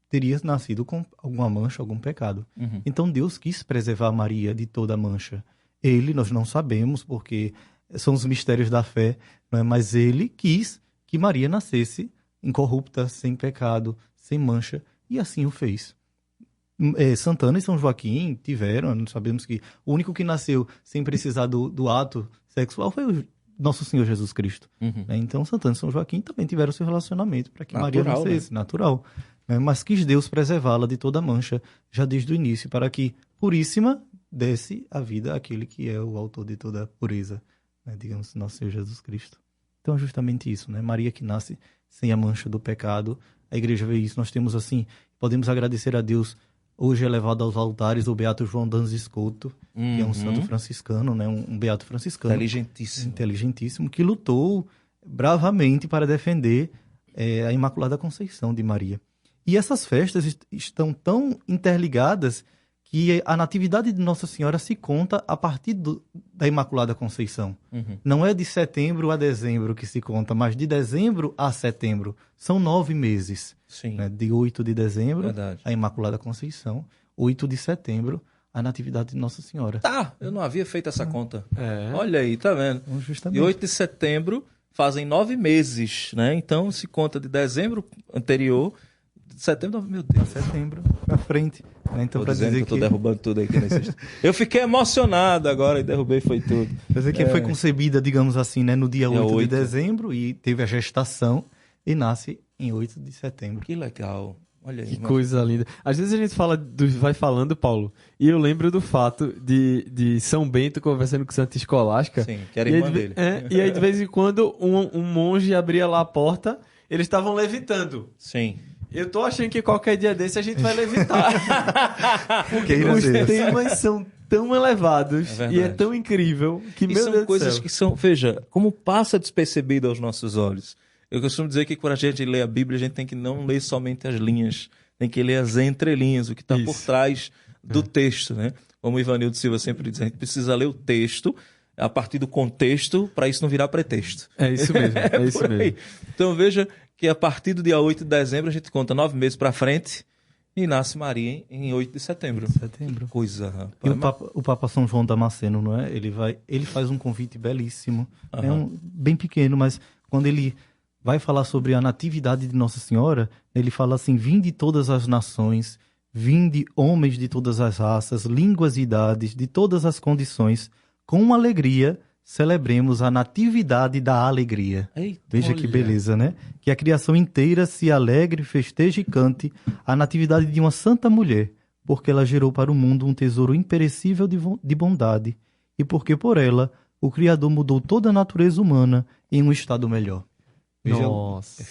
teria nascido com alguma mancha, algum pecado. Então, Deus quis preservar Maria de toda mancha. Nós não sabemos, porque são os mistérios da fé, não é? Mas ele quis que Maria nascesse incorrupta, sem pecado, sem mancha, e assim o fez. Santana e São Joaquim tiveram, nós sabemos que o único que nasceu sem precisar do ato sexual foi o nosso Senhor Jesus Cristo. Então, Santana e São Joaquim também tiveram seu relacionamento para que Maria nascesse, natural. Mas quis Deus preservá-la de toda mancha, já desde o início, para que Puríssima desse a vida àquele que é o autor de toda pureza, né? Digamos, nosso Senhor Jesus Cristo. Então, é justamente isso, né? Maria que nasce sem a mancha do pecado. A igreja vê isso. Nós temos, assim, podemos agradecer a Deus. Hoje é levado aos altares o beato João Danzis Couto, que é um santo franciscano, né? Um beato franciscano. Inteligentíssimo, que lutou bravamente para defender a Imaculada Conceição de Maria. E essas festas estão tão interligadas que a natividade de Nossa Senhora se conta a partir da Imaculada Conceição. Não é de setembro a dezembro que se conta, mas de dezembro a setembro. São 9 meses. Sim. Né? De 8 de dezembro, Verdade. a Imaculada Conceição. 8 de setembro, a Natividade de Nossa Senhora. Tá, eu não havia feito essa conta. Olha aí, tá vendo? Justamente. De 8 de setembro fazem 9 meses, né? Então se conta de dezembro anterior, de setembro, meu Deus. Setembro, pra frente. Né? Então, Tô dizendo que eu tô derrubando tudo aqui nesse... Eu fiquei emocionado agora e derrubei foi tudo. Quer dizer que foi concebida, digamos assim, né, no dia 8 de dezembro e teve a gestação e nasce em 8 de setembro. Que legal. Olha aí, que coisa linda. Às vezes a gente vai falando, Paulo, e eu lembro do fato de São Bento conversando com Santa Escolástica. Sim, que era irmã dele. E aí, de vez em quando, um monge abria lá a porta, eles estavam levitando. Sim. Eu tô achando que qualquer dia desse a gente vai levitar. Porque os temas são tão elevados e é tão incrível que, meu Deus do céu. São coisas que são, veja, como passa despercebido aos nossos olhos. Eu costumo dizer que quando a gente lê a Bíblia, a gente tem que não ler somente as linhas, tem que ler as entrelinhas, o que está por trás do texto, né? Como o Ivanildo Silva sempre diz, a gente precisa ler o texto a partir do contexto para isso não virar pretexto. É isso mesmo, é isso mesmo. Então veja que a partir do dia 8 de dezembro a gente conta 9 meses para frente e nasce Maria em 8 de setembro. Que coisa, rapaz. E o Papa São João Damasceno, não é? Ele faz um convite belíssimo. É bem pequeno, mas quando ele vai falar sobre a natividade de Nossa Senhora, ele fala assim: vinde todas as nações, vinde homens de todas as raças, línguas e idades, de todas as condições, com alegria celebremos a natividade da alegria. Eita, veja olha. Que beleza, né? Que a criação inteira se alegre, festeje e cante a natividade de uma santa mulher, porque ela gerou para o mundo um tesouro imperecível de bondade, e porque por ela o Criador mudou toda a natureza humana em um estado melhor. Veja, nossa,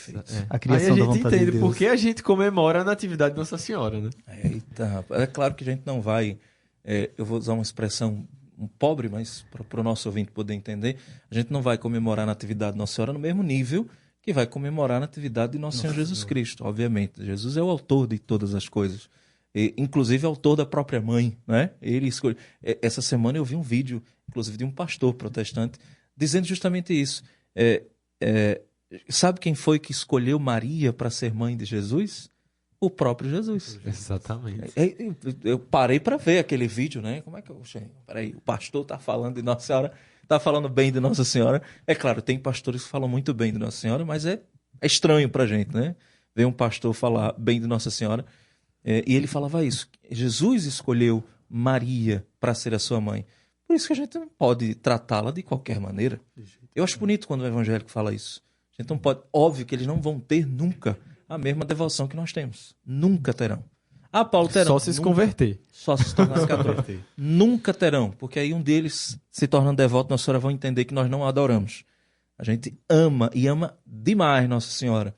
a criação da vontade de Deus. Aí a gente entende por que a gente comemora a natividade de Nossa Senhora, né? Eita, é claro que a gente não vai... eu vou usar uma expressão pobre, mas para o nosso ouvinte poder entender, a gente não vai comemorar a natividade de Nossa Senhora no mesmo nível que vai comemorar a natividade de Nosso Senhor Jesus Cristo, obviamente. Jesus é o autor de todas as coisas, inclusive autor da própria mãe, né? Ele escolhe... Essa semana eu vi um vídeo, inclusive de um pastor protestante, dizendo justamente isso. Sabe quem foi que escolheu Maria para ser mãe de Jesus? O próprio Jesus. Exatamente. Eu parei para ver aquele vídeo, né? Como é que eu... Peraí, o pastor está falando de Nossa Senhora, está falando bem de Nossa Senhora. É claro, tem pastores que falam muito bem de Nossa Senhora, mas é estranho para a gente, né? Ver um pastor falar bem de Nossa Senhora. E ele falava isso. Jesus escolheu Maria para ser a sua mãe. Por isso que a gente não pode tratá-la de qualquer maneira. Eu acho bonito quando o evangélico fala isso. A gente não pode... Óbvio que eles não vão ter nunca a mesma devoção que nós temos. Nunca terão. Ah, Paulo, terão. Só se converter. Só se tornar católico. Nunca terão, porque aí um deles, se tornando devoto, Nossa Senhora vão entender que nós não adoramos. A gente ama, e ama demais Nossa Senhora.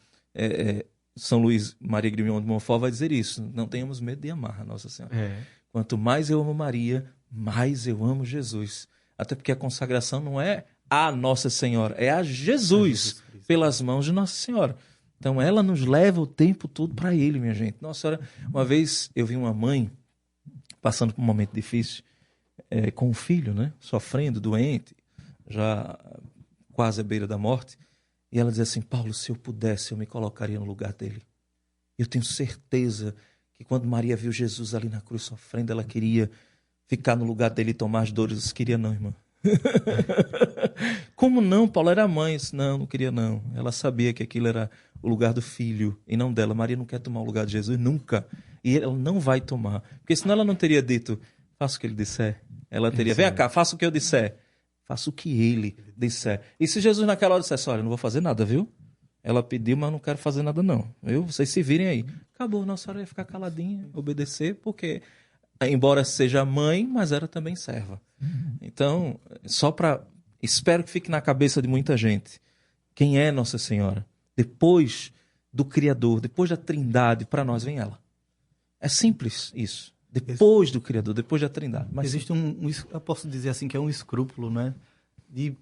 São Luís Maria Grignion de Montfort vai dizer isso. Não tenhamos medo de amar a Nossa Senhora. Quanto mais eu amo Maria, mais eu amo Jesus. Até porque a consagração não é a Nossa Senhora, é a Jesus pelas mãos de Nossa Senhora. Então ela nos leva o tempo todo para Ele, minha gente. Nossa Senhora, uma vez eu vi uma mãe passando por um momento difícil com um filho, né? Sofrendo, doente, já quase à beira da morte. E ela dizia assim: Paulo, se eu pudesse, eu me colocaria no lugar dele. Eu tenho certeza que quando Maria viu Jesus ali na cruz sofrendo, ela queria ficar no lugar dele e tomar as dores. Queria não, irmã. Como não? Paulo era mãe. Disse, não queria não. Ela sabia que aquilo era o lugar do filho e não dela. Maria não quer tomar o lugar de Jesus nunca. E ela não vai tomar. Porque senão ela não teria dito, faça o que ele disser. Ela teria, vem cá, faça o que eu disser. Faça o que ele disser. E se Jesus naquela hora dissesse, olha, não vou fazer nada, viu? Ela pediu, mas não quero fazer nada não. Vocês se virem aí. Acabou, Nossa Senhora ia ficar caladinha, obedecer, porque, embora seja mãe, mas era também serva. Então, espero que fique na cabeça de muita gente. Quem é Nossa Senhora? Depois do Criador, depois da Trindade, para nós vem ela. É simples isso. Depois do Criador, depois da Trindade. Mas existe eu posso dizer assim, que é um escrúpulo, né? De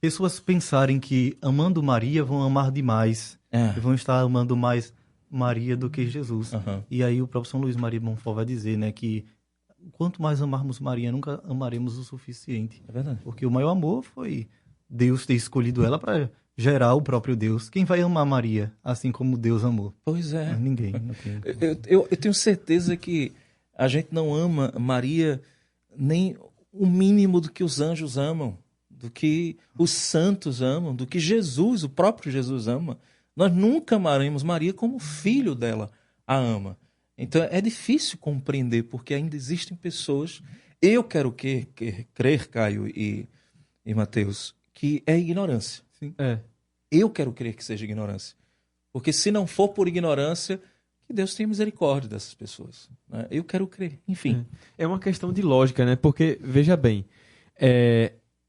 pessoas pensarem que amando Maria vão amar demais. E vão estar amando mais Maria do que Jesus. E aí o próprio São Luís Maria de Montfort vai dizer, né, que quanto mais amarmos Maria, nunca amaremos o suficiente. É verdade. Porque o maior amor foi Deus ter escolhido ela para gerar o próprio Deus. Quem vai amar Maria assim como Deus amou? Pois é. Mas ninguém. Eu tenho certeza que a gente não ama Maria nem o mínimo do que os anjos amam, do que os santos amam, do que Jesus, o próprio Jesus ama. Nós nunca amaremos Maria como o filho dela a ama. Então é difícil compreender, porque ainda existem pessoas... Eu quero crer, Caio e Mateus, que é ignorância. Sim. Eu quero crer que seja ignorância. Porque se não for por ignorância... Que Deus tenha misericórdia dessas pessoas. Né? Eu quero crer. Enfim. É uma questão de lógica, né? Porque, veja bem,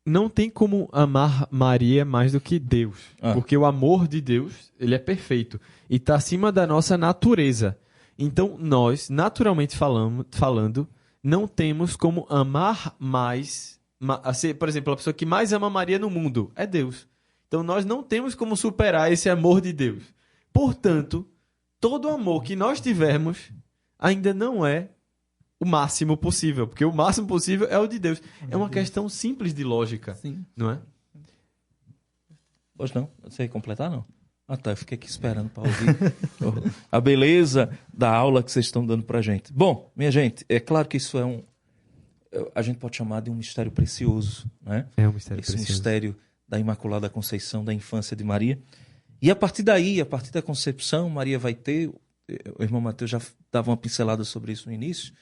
não tem como amar Maria mais do que Deus. Porque o amor de Deus, ele é perfeito. E está acima da nossa natureza. Então, nós, naturalmente falando, não temos como amar mais... Por exemplo, a pessoa que mais ama Maria no mundo é Deus. Então, nós não temos como superar esse amor de Deus. Portanto... Todo amor que nós tivermos ainda não é o máximo possível, porque o máximo possível é o de Deus. É uma questão simples de lógica, não é? Pois não? Você ia completar, não? Tá, eu fiquei aqui esperando para ouvir a beleza da aula que vocês estão dando para a gente. Bom, minha gente, é claro que isso a gente pode chamar de um mistério precioso, né? É um mistério precioso. Esse mistério da Imaculada Conceição, da infância de Maria. E a partir daí, a partir da concepção, Maria vai ter, o irmão Mateus já dava uma pincelada sobre isso no início,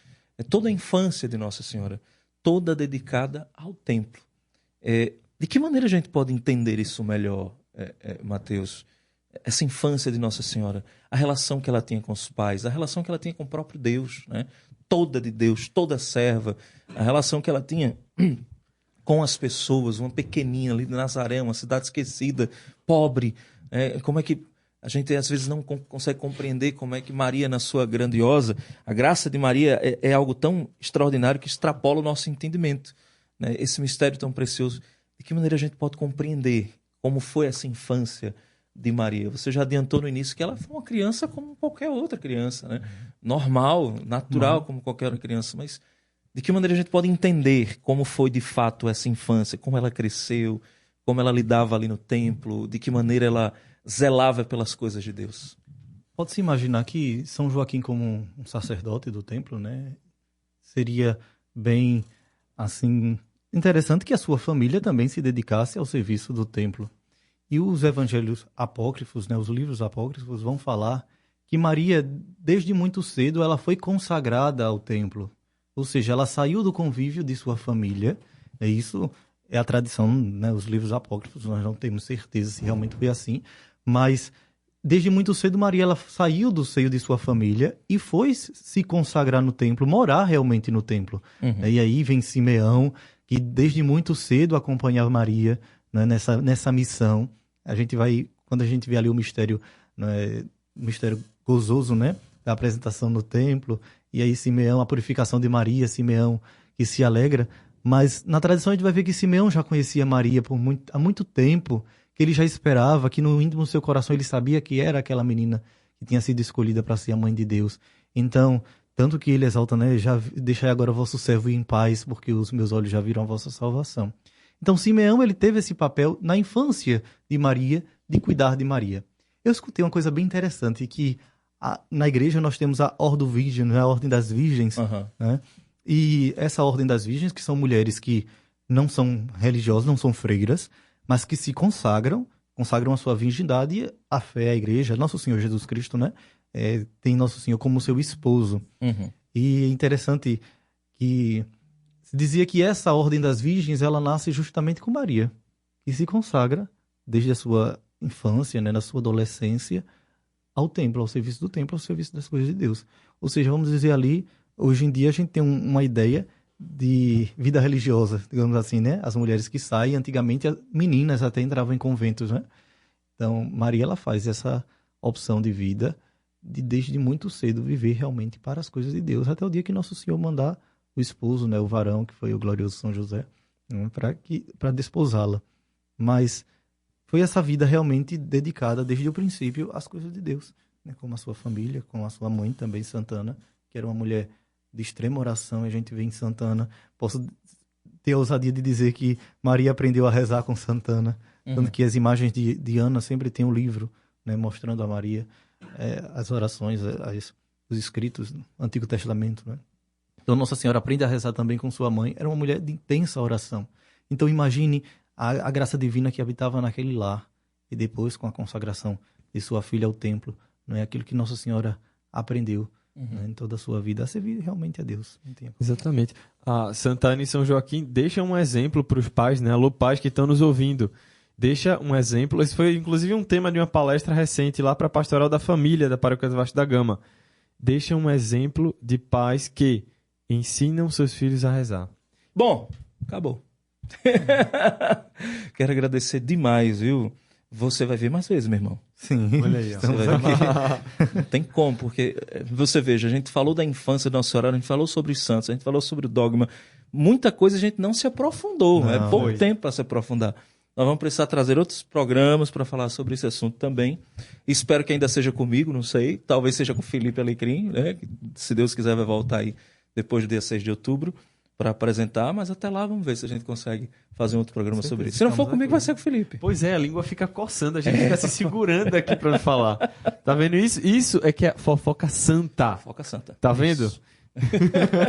toda a infância de Nossa Senhora, toda dedicada ao templo. De que maneira a gente pode entender isso melhor, Mateus? Essa infância de Nossa Senhora, a relação que ela tinha com os pais, a relação que ela tinha com o próprio Deus, né? Toda de Deus, toda serva, a relação que ela tinha com as pessoas, uma pequeninha ali de Nazaré, uma cidade esquecida, pobre. Como é que a gente às vezes não consegue compreender como é que Maria, na sua grandiosa, a graça de Maria é algo tão extraordinário que extrapola o nosso entendimento, né? Esse mistério tão precioso. De que maneira a gente pode compreender como foi essa infância de Maria? Você já adiantou no início que ela foi uma criança como qualquer outra criança, né? Normal, natural, como qualquer outra criança, mas de que maneira a gente pode entender como foi de fato essa infância, como ela cresceu, como ela lidava ali no templo, de que maneira ela zelava pelas coisas de Deus. Pode-se imaginar que São Joaquim, como um sacerdote do templo, né, seria bem, assim, interessante que a sua família também se dedicasse ao serviço do templo. E os evangelhos apócrifos, né, os livros apócrifos vão falar que Maria, desde muito cedo, ela foi consagrada ao templo. Ou seja, ela saiu do convívio de sua família. E isso é a tradição, né, os livros apócrifos, nós não temos certeza se realmente foi assim. Mas, desde muito cedo, Maria ela saiu do seio de sua família e foi se consagrar no templo, morar realmente no templo. E aí vem Simeão, que desde muito cedo acompanhava Maria, né, nessa missão. Quando a gente vê ali o mistério, né, mistério gozoso, né, da apresentação no templo, e aí Simeão, a purificação de Maria, Simeão que se alegra, mas na tradição a gente vai ver que Simeão já conhecia Maria há muito tempo, que ele já esperava, que no íntimo do seu coração ele sabia que era aquela menina que tinha sido escolhida para ser a mãe de Deus. Então, tanto que ele exalta, né, já deixai agora vosso servo em paz, porque os meus olhos já viram a vossa salvação. Então, Simeão, ele teve esse papel na infância de Maria, de cuidar de Maria. Eu escutei uma coisa bem interessante, que na igreja nós temos a Ordo Virgem, né, a Ordem das Virgens, né? E essa Ordem das Virgens, que são mulheres que não são religiosas, não são freiras, mas que se consagram a sua virgindade, a fé, a igreja, Nosso Senhor Jesus Cristo, né? Tem Nosso Senhor como seu esposo. E é interessante que se dizia que essa Ordem das Virgens, ela nasce justamente com Maria, que se consagra desde a sua infância, né, na sua adolescência, ao templo, ao serviço do templo, ao serviço das coisas de Deus. Ou seja, vamos dizer ali, hoje em dia a gente tem uma ideia de vida religiosa, digamos assim, né? As mulheres que saem, antigamente as meninas até entravam em conventos, né? Então, Maria, ela faz essa opção de vida, de desde muito cedo viver realmente para as coisas de Deus, até o dia que Nosso Senhor mandar o esposo, né, o varão, que foi o glorioso São José, né, para desposá-la. Mas foi essa vida realmente dedicada desde o princípio às coisas de Deus, né, como a sua família, com a sua mãe também, Santana, que era uma mulher de extrema oração. A gente vê em Santana, posso ter a ousadia de dizer que Maria aprendeu a rezar com Santana, tanto que as imagens de Ana sempre tem um livro, né, mostrando a Maria, as orações, os escritos do Antigo Testamento, né? Então Nossa Senhora aprende a rezar também com sua mãe, era uma mulher de intensa oração. Então imagine a graça divina que habitava naquele lar, e depois com a consagração de sua filha ao templo, não é aquilo que Nossa Senhora aprendeu, né, em toda a sua vida, a servir realmente a Deus. Exatamente. A Santana e São Joaquim deixam um exemplo para os pais, né? Alô, pais que estão nos ouvindo. Deixa um exemplo. Esse foi inclusive um tema de uma palestra recente lá para a Pastoral da Família da Paróquia Vasco da Gama. Deixa um exemplo de pais que ensinam seus filhos a rezar. Bom, acabou. Quero agradecer demais, viu? Você vai ver mais vezes, meu irmão. Sim, olha aí. Não tem como, porque você veja, a gente falou da infância da Nossa Senhora, a gente falou sobre os santos, a gente falou sobre o dogma. Muita coisa a gente não se aprofundou, é pouco tempo para se aprofundar. Nós vamos precisar trazer outros programas para falar sobre esse assunto também. Espero que ainda seja comigo, não sei. Talvez seja com o Felipe Alecrim, né? Se Deus quiser vai voltar aí depois do dia 6 de outubro. Para apresentar, mas até lá vamos ver se a gente consegue fazer um outro programa sobre isso. Se não for comigo, vai ser com o Felipe. Pois é, a língua fica coçando, a gente fica se segurando aqui para não falar. Tá vendo isso? Isso é que é fofoca santa. Fofoca santa. Tá vendo? Isso.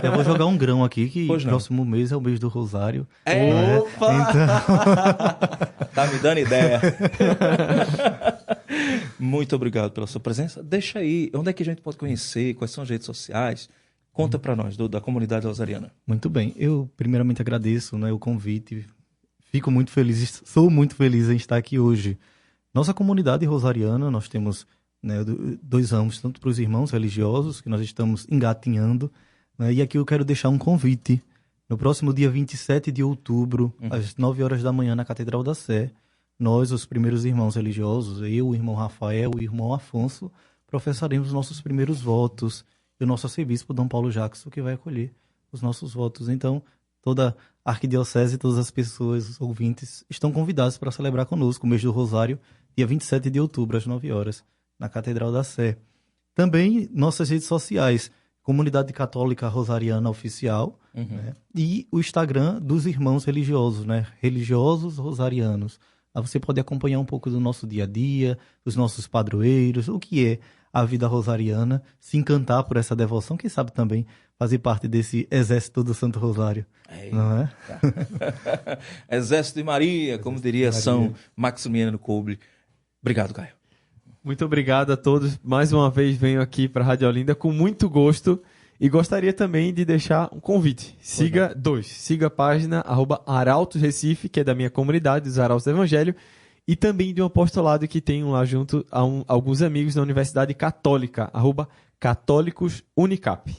Eu vou jogar um grão aqui, que próximo mês é o mês do Rosário. Opa! Então... Tá me dando ideia. Muito obrigado pela sua presença. Deixa aí, onde é que a gente pode conhecer, quais são as redes sociais? Conta para nós, da comunidade rosariana. Muito bem. Eu, primeiramente, agradeço, né, o convite. Fico muito feliz, sou muito feliz em estar aqui hoje. Nossa comunidade rosariana, nós temos, né, 2 ramos, tanto para os irmãos religiosos, que nós estamos engatinhando, né, e aqui eu quero deixar um convite. No próximo dia 27 de outubro, às 9 horas da manhã, na Catedral da Sé, nós, os primeiros irmãos religiosos, eu, o irmão Rafael, o irmão Afonso, professaremos nossos primeiros votos, e o nosso arcebispo, Dom Paulo Jackson, que vai acolher os nossos votos. Então, toda a arquidiocese, todas as pessoas, os ouvintes, estão convidados para celebrar conosco o mês do Rosário, dia 27 de outubro, às 9 horas, na Catedral da Sé. Também nossas redes sociais, Comunidade Católica Rosariana Oficial, né? E o Instagram dos irmãos religiosos, né? Religiosos Rosarianos. Lá você pode acompanhar um pouco do nosso dia a dia, dos nossos padroeiros, o que é a vida rosariana, se encantar por essa devoção, quem sabe também fazer parte desse exército do Santo Rosário. Não é? Exército de Maria, como diria São Maximiliano Kolbe. Obrigado, Caio. Muito obrigado a todos. Mais uma vez venho aqui para a Rádio Olinda com muito gosto e gostaria também de deixar um convite. Siga a página @ArautoRecife, que é da minha comunidade, dos Arautos do Evangelho, e também de um apostolado que tenho lá junto a alguns amigos da Universidade Católica, @CatólicosUnicap.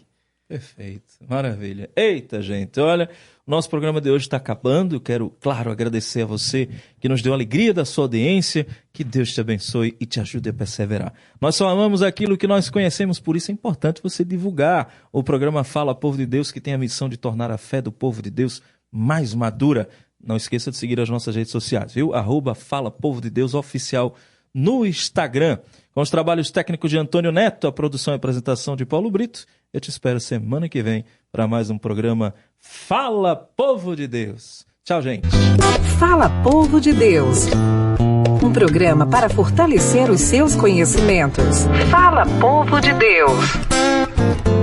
Perfeito, maravilha. Eita, gente, olha, o nosso programa de hoje está acabando. Eu quero, claro, agradecer a você que nos deu a alegria da sua audiência. Que Deus te abençoe e te ajude a perseverar. Nós só amamos aquilo que nós conhecemos, por isso é importante você divulgar o programa Fala Povo de Deus, que tem a missão de tornar a fé do povo de Deus mais madura. Não esqueça de seguir as nossas redes sociais, viu? @Fala Povo de Deus Oficial no Instagram. Com os trabalhos técnicos de Antônio Neto, a produção e apresentação de Paulo Brito. Eu te espero semana que vem para mais um programa Fala Povo de Deus. Tchau, gente. Fala Povo de Deus. Um programa para fortalecer os seus conhecimentos. Fala Povo de Deus.